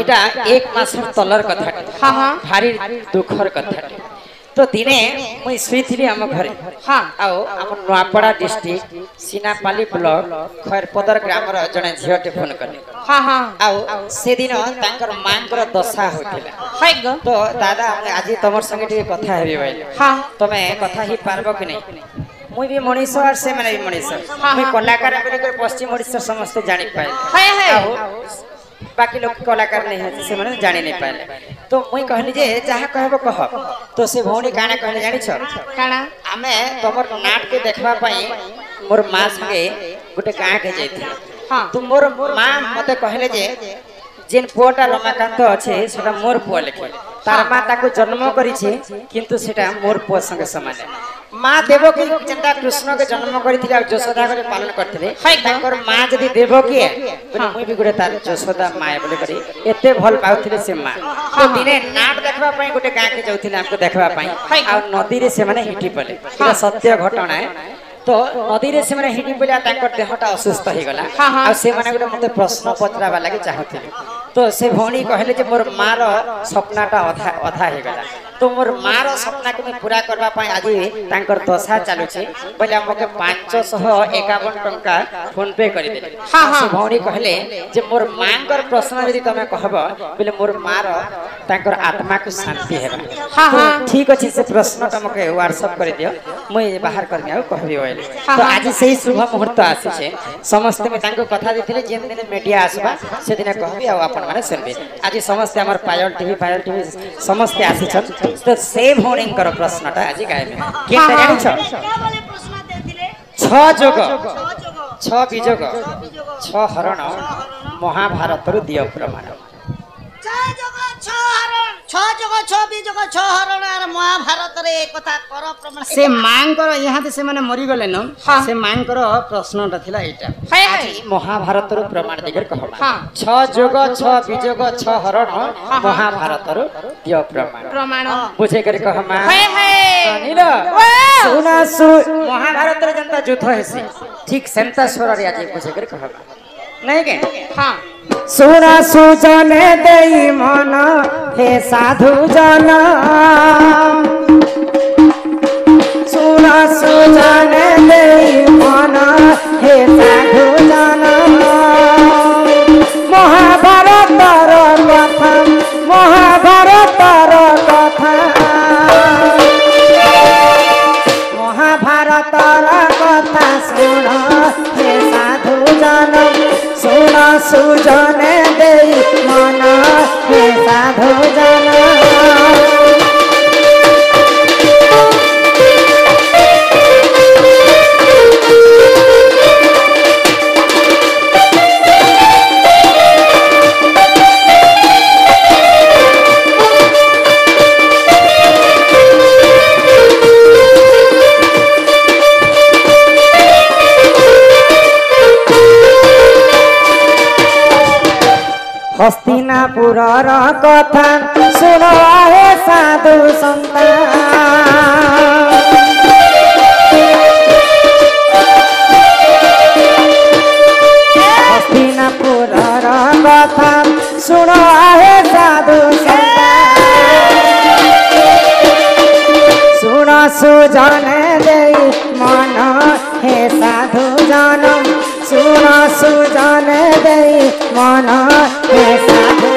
এটা এক মাসের তলর কথা ভারি দুঃখর কথা তো দিনে মুই শুইଥିଲି আম ঘরে আও আম নোয়াপড়া ডিস্ট্রিক্ট সিনাপালি ব্লক খৈরপদর গ্রামর জনে ঝিওটে ফোন কলে আও সেদিন তাঙ্কর মাঙ্কর দশা হইতিলা তো দাদা আজি তোমার সঙ্গে টিকে কথা হেবি বইলে তুমি কথা হি পারবো কি নাই মুই भी मनीष और से मैंने भी मनीष मुई कलाकार बोले पश्चिम ओडिशा समस्त जानि पाए बाकी लोग कलाकार नहीं है से मैंने जानि नहीं पाए तो मुई कहली जे जहा कहबो कह तो से भौणी काना कहले जानि छ काना हमें तमर नाट के देखबा पई मोर मां संगे गुटे गां के जाइथि हां तो मोर मां मते कहले जे जेन पुआटा रमाकांत अच्छे सेटा मोर पुआ लेखे तार मां ताको जन्म करिछि किंतु सेटा मोर पुआ संगे समान मां देवकी जेंटा कृष्ण के जन्म करिथिला यशोदा करे पालन करथिले ताकर मां जदी देवकी बोले मुई भी गुटे तार यशोदा मां बोले करी एते भल पाउथिले से मां तो दिने नाट देखबा पई गुटे गां के जाउथिले हमको देखबा पई आ नदी रे से माने हिटी पले एटा सत्य घटना है तो नदी रे से माने हिटी पले ताकर देहटा असुस्थ हो गला आ से माने गुटे मते प्रश्न पचराबा लागि चाहथिले तो से भौणी कहले जे मोर मार सपनाटा अधा हो गला तो मोर मार सपना के पूरा करबा पई आज तांकर दशा चालू छे बोले हमके 551 टंका फोन पे करि दे से भौणी कहले जे मोर मांकर प्रश्न यदि तमे कहबो बोले मोर मार तांकर आत्मा को शांति हेबा ठीक अछि से प्रश्न तमके व्हाट्सएप कर दियो मुई बाहर करमे आ कहबी होइले तो आज सही शुभ मुहूर्त आसी छे समस्त में तांको कथा दिथिले जेन दिन मीडिया आसबा से दिन कहबी आ अपन माने सुनबे आज समस्त हमर पायल टीवी समस्त आसी छन तो से भौणींकर प्रश्नटा आज गायब केटा जानि छ प्रश्न देथिले 6 जोग 6 बीजोग 6 हरण महाभारत रु दियो प्रमाण 6 जोग 6 हरण 6 जोग 6 बीजोग 6 हरण आर महाभारत रे कथा कर प्रमाण से मांकर यहां से माने मरि गले न से मांकर प्रश्नटा थिला एटा आज महाभारत रु प्रमाण दिगर कहबा 6 जोग 6 बीजोग 6 हरण महाभारत रु दियो प्रमाण बुझे कर कहमा नील सुना महाभारत रे जनता युद्ध हेसी ठीक सेंता स्वर रे आज बुझे कर कहबा नहीं के हां सुना सुजन देई मन हे साधु जन सुना सुजन देई मन हे साधु जन महाभारत कथा महाभारत कथा महाभारत कथा सुन हे साधु जन सुना सुजन देई मन हे साधु जन हस्तिनापुर कथा सुनो हे साधु संत हस्तिनापुर कथा सुनो हे साधु संत सुन सुजन देई मन हे साधु जन सुन सुजन देई मन हे साधु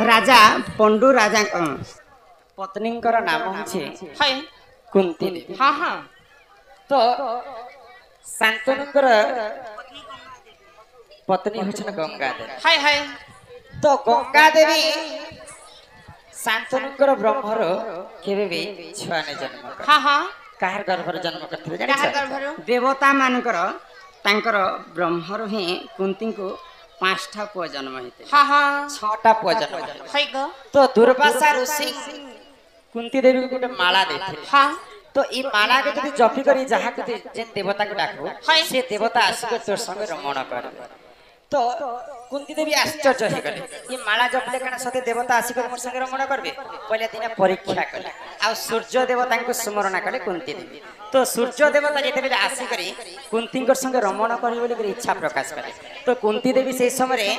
राजा पंडु राजा पत्नी नाम है कुंती देवी हाँ हाँ तो शांतनु पत्नी होछन गंगा देवी हाय हाय तो गंगा देवी शांतनु ब्रह्मर केबे भी छुआ ने जन्म हाँ हाँ काहर गर्भर जन्म करथिले जानि छ देवता मानकर तांकर ब्रह्मर ही कुंती को 5टा पुआ जन्म हेते हाँ हाँ 6टा पुआ जन्म हाय ग तो दुर्वासा ऋषि कुंती देवी को गोटे माला देथिले हाँ तो ई माला के जदी जपी करी जहा के जे देवता को डाकू से देवता आसी तोर संगे रमण करबे तो कुंती देवी आश्चर्य हे गले ई माला जपले कना सते देवता आसी कर मोर संगे रमण करबे पहले दिन परीक्षा कले आ सूर्य देवता को स्मरण कले कुंती देवी तो सूर्य देवता जेते बेले आसी करी कुंती कर संगे रमण करी बोली इच्छा प्रकाश कले तो कुंती देवी से समय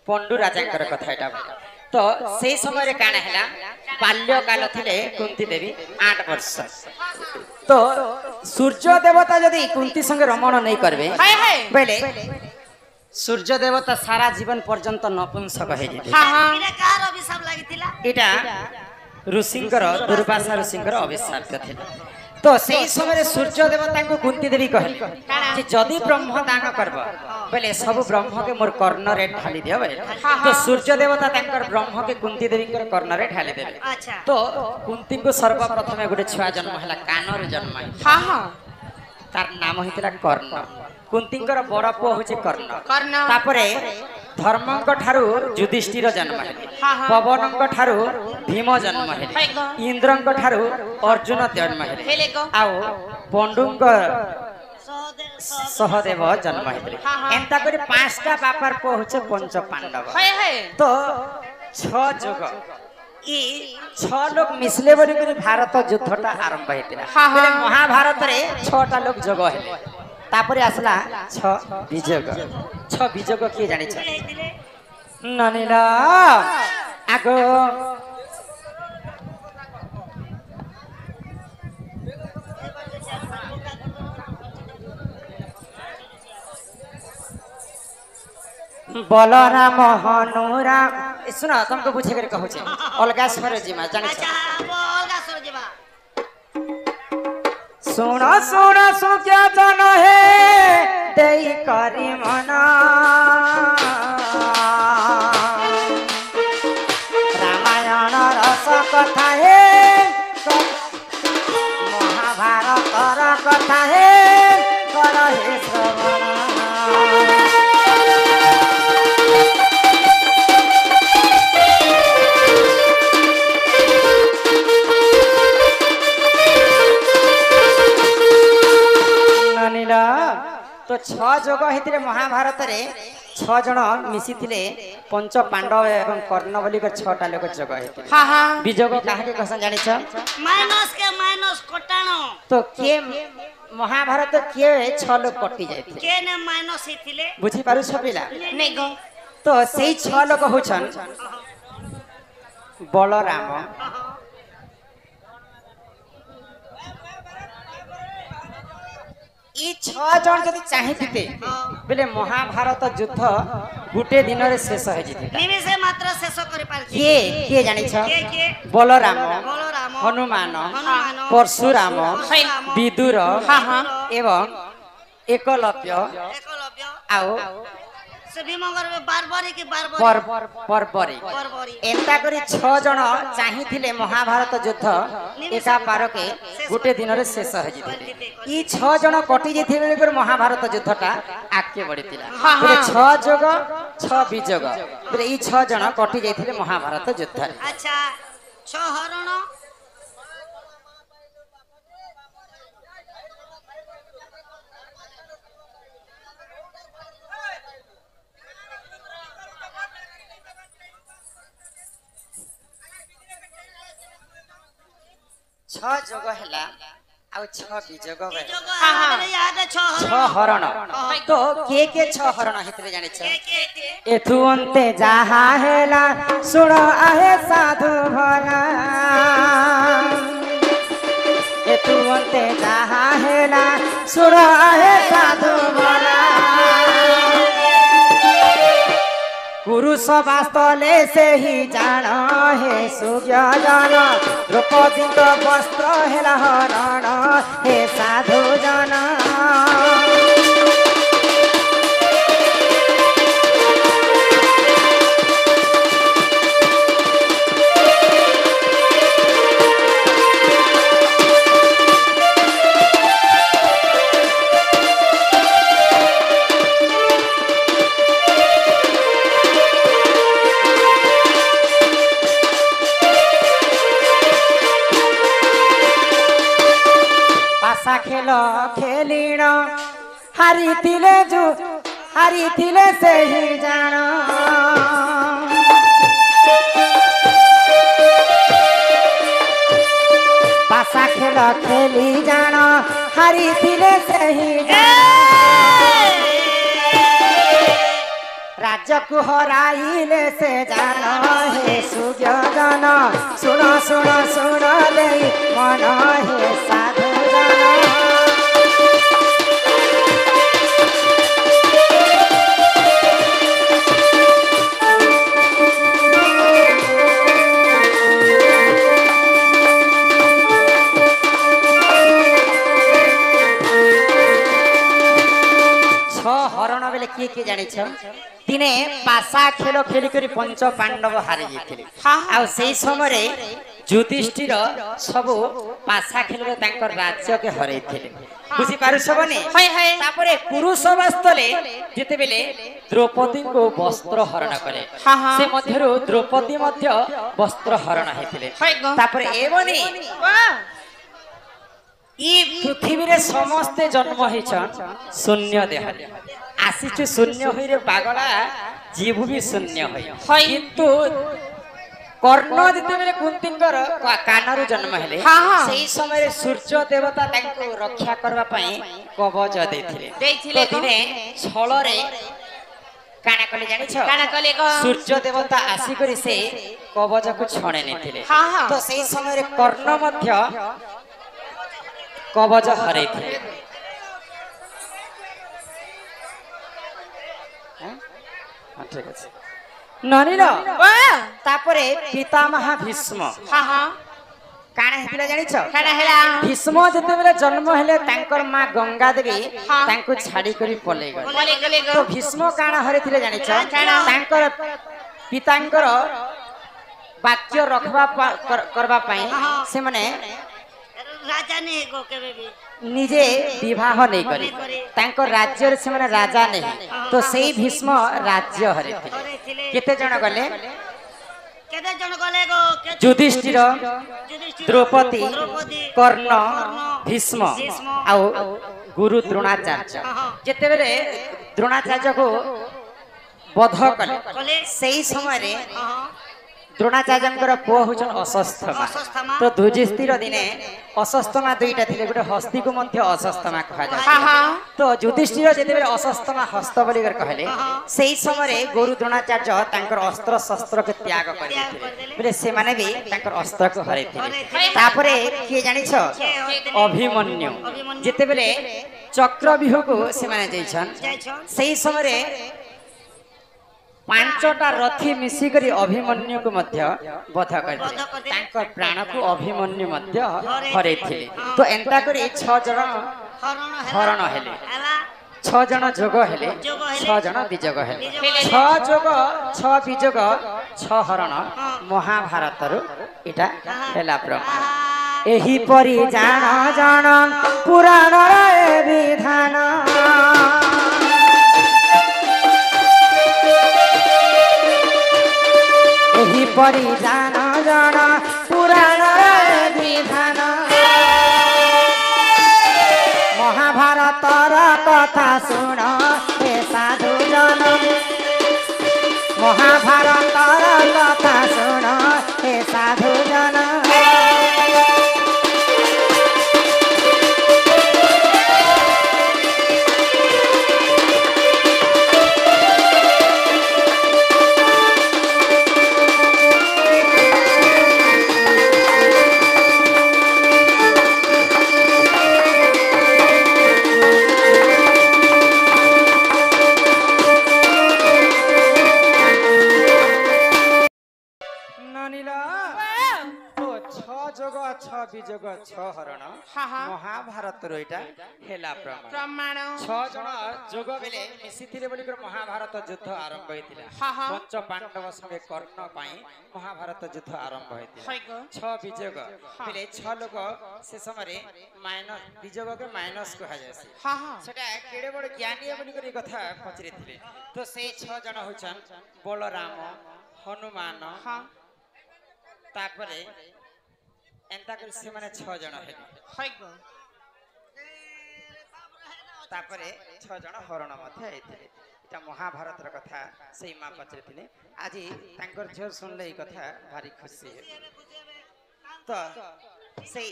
पंडु राजा कथा एटा तो से समय काना हैला बाल्य काल थिले कुंती देवी 8 वर्ष तो सूर्य देवता यदि कुंती संगे रमण नहीं करबे बेले सूर्य देवता सारा जीवन पर्यंत नपुंसक हे जेते हां हां इने कार अभिशाप लागितिला एटा ऋषिंकर दुर्वासा ऋषिंकर अभिशाप थिला तो से समय सूर्य देवता को कुंती देवी कहले जे जदि ब्रह्म दान करब बेले सब ब्रह्म के मोर कर्ण रे ढाली दियो बेले तो सूर्य देवता तांकर ब्रह्म के कुंती देवी कर कर्ण रे ढाली देले अच्छा तो कुंती को सर्वप्रथम गुटे छुआ जन्म हला कानर जन्म हां हां तार नाम हितला कर्ण कुंतीकर बड़ पुओ होचे कर्ण तापरे धर्मंक ठारू युधिष्ठिर जन्म हेले पवनंक ठारू भीम जन्म हेले इंद्रंक ठारू अर्जुन जन्म हेले आउ पंडुंक सहदेव जन्म हेले एंता करी पांचटा बापार पुओ होचे पंच पांडव तो छ जोग ई छ लोग मिसले बनी करी भारत युद्धटा आरंभ हेतिला बेले महाभारत रे छटा लोग जोग हेले तापरे आसला छ बीजक किए जानि छ ननिला आगो बलराम हनुराम सुन तुमको बुझे कर कहू छे अलगा स्वर जीमा जानि छ अलगा स्वर जीवा सुन सुन सुख्या जन हे देई करी मना रामायण रस कथा हे महाभारत कथा हे कर हे श्रवण तो छ जोग हेतिरे महाभारत रे छ जण मिसी थिले पंच पांडव एवं कर्ण बोली कर छटा लोग जोग हेतिरे हां हां बीजोग काहे के कहसन जानि छ माइनस के माइनस कटानो तो के महाभारत के छ लोग कटि जाइथिले के ने माइनस हेतिले बुझी पारु छपिला नै गो तो सेही छ लोग होछन बलराम ई छ जण जदि चाहिथिते बेले महाभारत युद्ध गुटे दिन रे शेष हो जितिता निमिषे मात्र शेष करि पार के जानि छ बलराम हनुमान परशुराम विदुर एवं एकलव्य आओ से भीमगर बारबारी की बारबारी परबरी एंता करी छ जण चाहिथिले महाभारत युद्ध एका पार के गुटे दिन रे शेष हो जितिले ई छ जण कटि जेथिले पर महाभारत युद्धटा आके बढितिला बोले छ जोग छ बीजोग बोले ई छ जण कटि जेथिले महाभारत युद्ध अच्छा छ हरण छ जोग हैला आउ छ बीजोग याद छ हरण तो के छ हरण हितरे जानि छ एथु अंते जाहा हैला सुण आहे साधु भला एथु अंते जाहा हैला सुण आहे साधु भला पुरुष वास्तले से ही जान हे सूर्य जन द्रौपदी वस्त्र हेला हरण हे साधु जन ଖେଳ ଖେଲିଣ ହାରିଥିଲେ ହାରିଥିଲେ ସେହି ଜାଣ ପାସା ଖେଳ ଖେଲି ଜାଣ ହାରିଥିଲେ ସେହି ରାଜକୁ ହରାଇଲେ ସେ ଜାଣ ହେ ସୁଜ୍ଞଜନ ଶୁଣ ଶୁଣ ଶୁଣ ଦେଇ ମନ ହେ ସାଧୁ ଜନ हरण बेले किए किए जानिछ दिने पासा खेल खेलिक पंच पांडव हारि जाइथिले आ सेई समय युधिष्ठिर सब पासा खेल राज्य के हरैथिले बुझी पारुछबनी तापरे कुरुसभास्थले जेते बेले द्रौपदी को वस्त्र हरण करे से मध्यरु द्रौपदी मध्य वस्त्र हरण हेथिले तापरे एवनी ई पृथ्वी रे समस्ते जन्म होइछन शून्य देह आसीछु शून्य होई रे पागला जीव भी शून्य होई किंतु कर्ण जते बेले कुंतीकर कानरु जन्म हेले सेही समय रे सूर्य देवता तांको रक्षा करबा पई कवच देथिले तो दिने छळ रे काना कले जानिछ काना कले सूर्य देवता आसी करी से कवच को छणे नेथिले तो सेही समय रे कर्ण मध्य कवच हरे थे ठीक है ननिल तापरे पितामह भीष्म काना हेतिला जानिछ काना हेला भीष्म जते बेले जन्म हेले तांकर मां गंगा देवी तांको छाडी करी पले गले तो भीष्म काना हरेथिले जानिछ तांकर पितांकर वाक्य रखबा करबा पई से माने राजा नहीं गो केबे भी निजे विवाह नहीं करे तांको राज्य रे से माने राजा नहीं तो सेही भीष्म राज्य हरे केते जण गले गो युधिष्ठिर द्रौपदी कर्ण भीष्म आ गुरु द्रोणाचार्य जेते बेले द्रोणाचार्य को वध कले सेही समय रे द्रोणाचार्य पुओ होचन अशस्थमा तो युधिष्ठिर दिने अशस्थमा दुईटा थिले गोटे हस्ती को मध्य अशस्थमा कहा जाय तो युधिष्ठिर जेते बेले अशस्थमा हस्त बोली कर कहले सेही समय गुरु द्रोणाचार्य तांकर अस्त्र शस्त्र के त्याग कर बोले से माने भी तांकर अस्त्र को हरै थिले तापरे के जानिछ अभिमन्यु जेते बेले चक्रव्यूह को से माने जाइछन सेही समय पांचटा रथी मिसी करी अभिमन्यु को मध्य वध कर तांकर प्राण को अभिमन्यु मध्य हरै थिले तो एंता करी 6 जण हरण हेले 6 जण जोग हेले 6 जण विजोग हेले 6 जोग 6 विजोग 6 हरण महाभारत रु इटा हेला प्रमाण एही परी जान जान पुराण रे विधान एही परी जान जान पुराण विधान महाभारत कथा सुन हे साधु जन महाभारत कथा सुन हे साधु जन विजोग 6 हरण महाभारत रोइटा हेला प्रमाण 6 जण जोग बेले मिसिथिले बोली कर महाभारत युद्ध आरंभ होइतिला पंच पांडव संगे कर्ण पई महाभारत युद्ध आरंभ होइतिला 6 विजोग बेले 6 लोग से समय माइनस विजोग के माइनस कहा जायसी सेटा केडे बड़ ज्ञानी बोली कर कथा पचरिथिले तो से 6 जण होचन बलराम हनुमान तापरे एंता कर से माने 6 जण हेले तापरे 6 जण हरण मध्य आइथिले एटा महाभारतर कथा सेई मां पचरथिले आज तांकर झियो सुनले ई कथा भारी खुशी हे तो सेई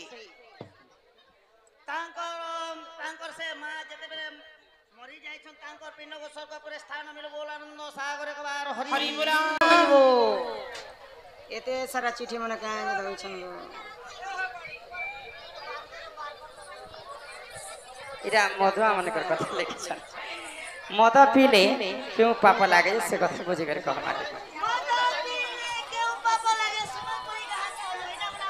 तांकर से मां जते बेले मरी जाय छन तांकर पिंड को स्वर्ग पर स्थान मिल बोल आनंद सागर के बार हरि एते सारा चिठी मन काहे दउ छन इरा मधुआ मन कर कथा लिखछन मद पीले क्यों पाप लागे से कथा बुझी कर कहमा क्यों पाप लागे सुनो कोई कहा एटा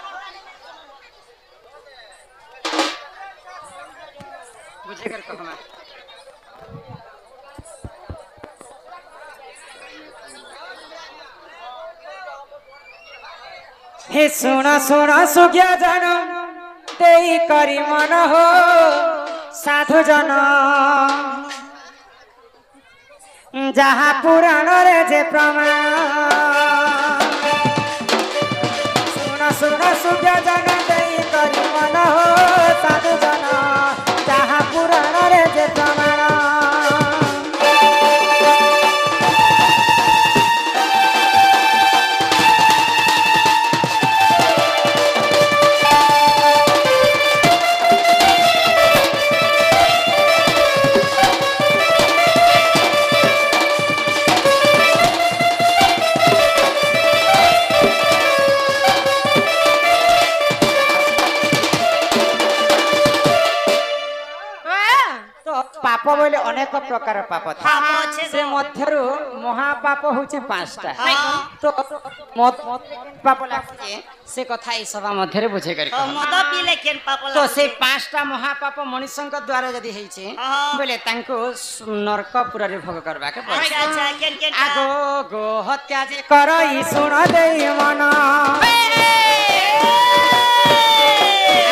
बुझी कर कहमा हे सुना सुना सुज्ञा जन देई करी मन हो साधु जन जहाँ पुराण रे जे प्रमाण सुना सुना सुज्ञा जन देई करी मन हो साधु जन जहाँ पुराण रे जे प्रमाण पाप बोले अनेक प्रकार पाप था से मध्यरु महापाप होचे 5टा तो पाप लागे से कथा ई सभा मध्यरे बुझे करी मद पीले केन पाप तो से 5टा महापाप मनुष्यक द्वारा यदि हेचे बोले तांको नरकपुर रे भोग करबा के पड़े अच्छा केन केन आगो गो हत्या जे करई सुन देई मन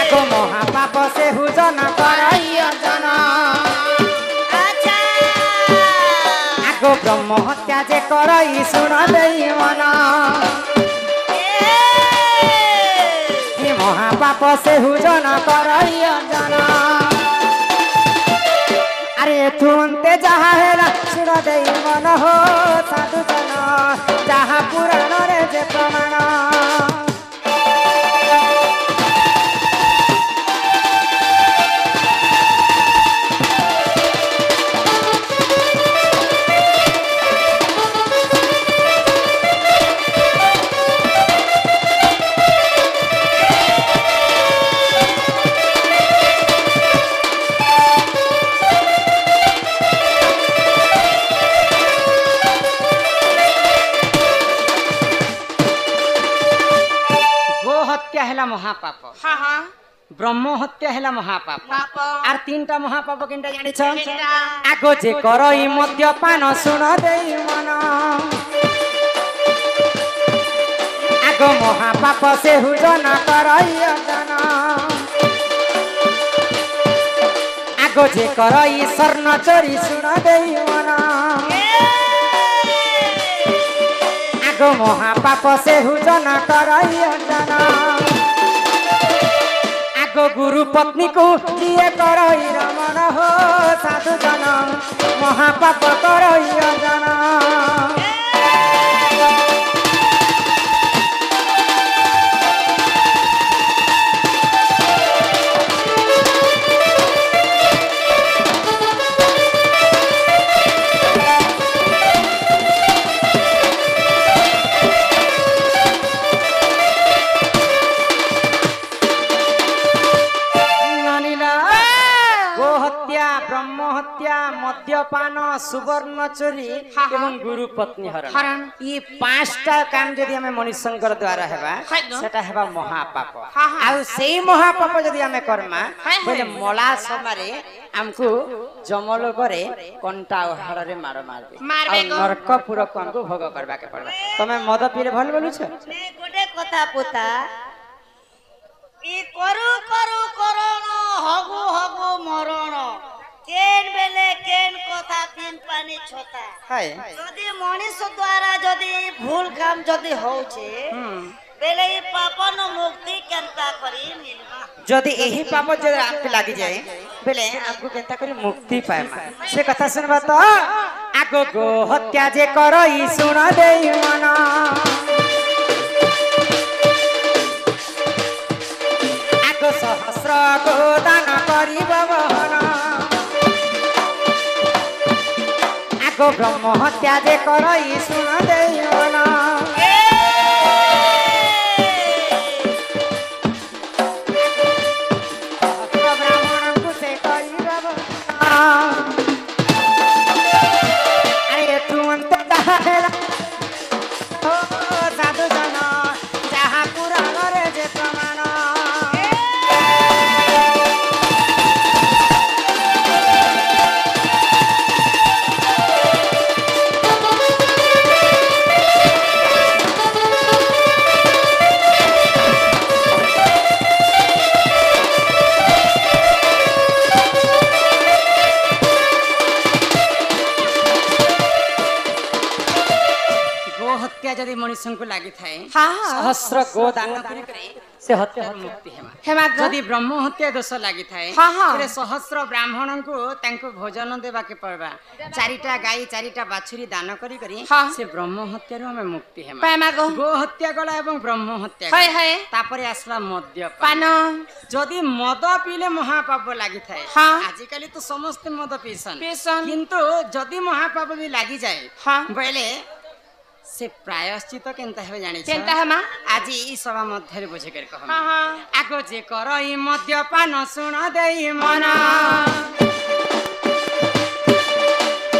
आगो महापाप से हुजन करई अर्जन आगो ब्रह्म हत्या जे करई सुन देई मन हे महापाप से हुजन करई अर्जन अरे तुमते जहाँ हेला सुन देई मन हो साधु जन जहाँ पुराण रे जे प्रमाण महापाप हां हां ब्रह्म हत्या हेला महापाप पाप आर 3टा महापाप किनटा जानि छ आगो जे करई मद्यपान सुन देई मन आगो महापाप से हुजन करई अर्जन आगो जे करई स्वर्ण चोरी सुन देई मन आगो महापाप से हुजन करई अर्जन गुरु पत्नी को दिए करई रमण हो साधु जन महापाप करई अर्जन मद्यपान सुवर्ण चोरी एवं गुरु पत्नी हरण ये 5टा काम जदि हमें मनुष्यंकर द्वारा हेबा सेटा हेबा महापाप आ सेई महापाप जदि हमें कर्मा बोले मला समारे हमको जमलोक रे कंटा हाड़ रे मार मारबे आ नरकपुर को हमको भोग करबा के पड़बा तमे मद पीले भल बोलु छ ने गोटे कथा पुता ई करू करू करण हगु हगु मरण केन बेले केन कथा पिन पानी छता हाय जदि मनुष्य द्वारा जदि भूल काम जदि होचे बेले ई पापन मुक्ति केनता करी मिलबा जदि यही पाप जदि आपके लगी जाए बेले आपको केनता करी मुक्ति पाएमा से कथा सुनबा तो आगो गो हत्या जे करई सुन देई मन आगो सहस्र गो दान करिब बहन आगो ब्रह्म हत्या जे करई सुन देई मन जदि मनुष्य को लगी थाए सहस्र गो दान से हत्या मुक्ति हेमा जदि ब्रह्म हत्या दोष लगी थाए सहस्र ब्राह्मण को तांको भोजन देवा के पड़बा चारिटा गाई चारिटा बाछुरी दान करी करी से ब्रह्म हत्या हमें मुक्ति हेमा गो हत्या गला एवं ब्रह्म हत्या तापरे आसला मद्यपान जदि मद पीले महापाप लगी थाए आजिकली तो समस्त मद पीसन किंतु जदि महापाप भी लगी जाए बोले से प्रायश्चित केनता हेबे जानि केनता हमा आज ई सभा मध्य रे बुझे कर कहम आगो जे करई मद्यपान सुन देई मन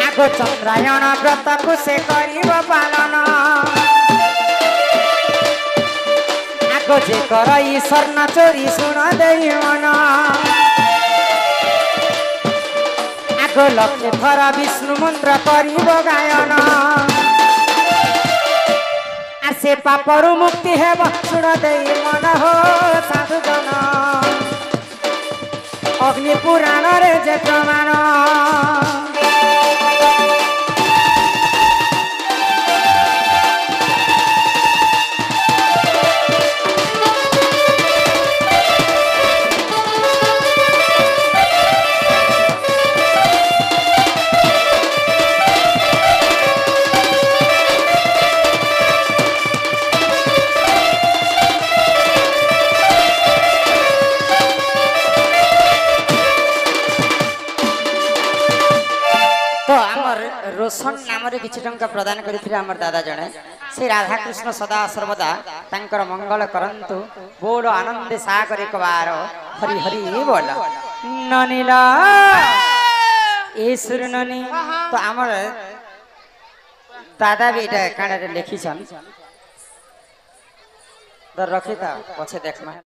आगो चंद्रायण व्रत को से करिब पालन आगो जे करई स्वर्ण चोरी सुन देई मन आगो लक्ष्य थर विष्णु मंत्र करिब गायन से पापरु मुक्ति हेब सुन देई मन हो साधु जन अग्नि पुराण रे जे प्रमाण रोशन नाम किसी टंका प्रदान करथिले हमर दादा जणे से राधा कृष्ण सदा सर्वदा तांकर मंगल करंतु बोल आनंद सागर एक बार हरि हरि बोल ननीला ए सुर ननी तो हमर दादा भी एटा काडा लिखी छन तो रखी था पछे देखमा।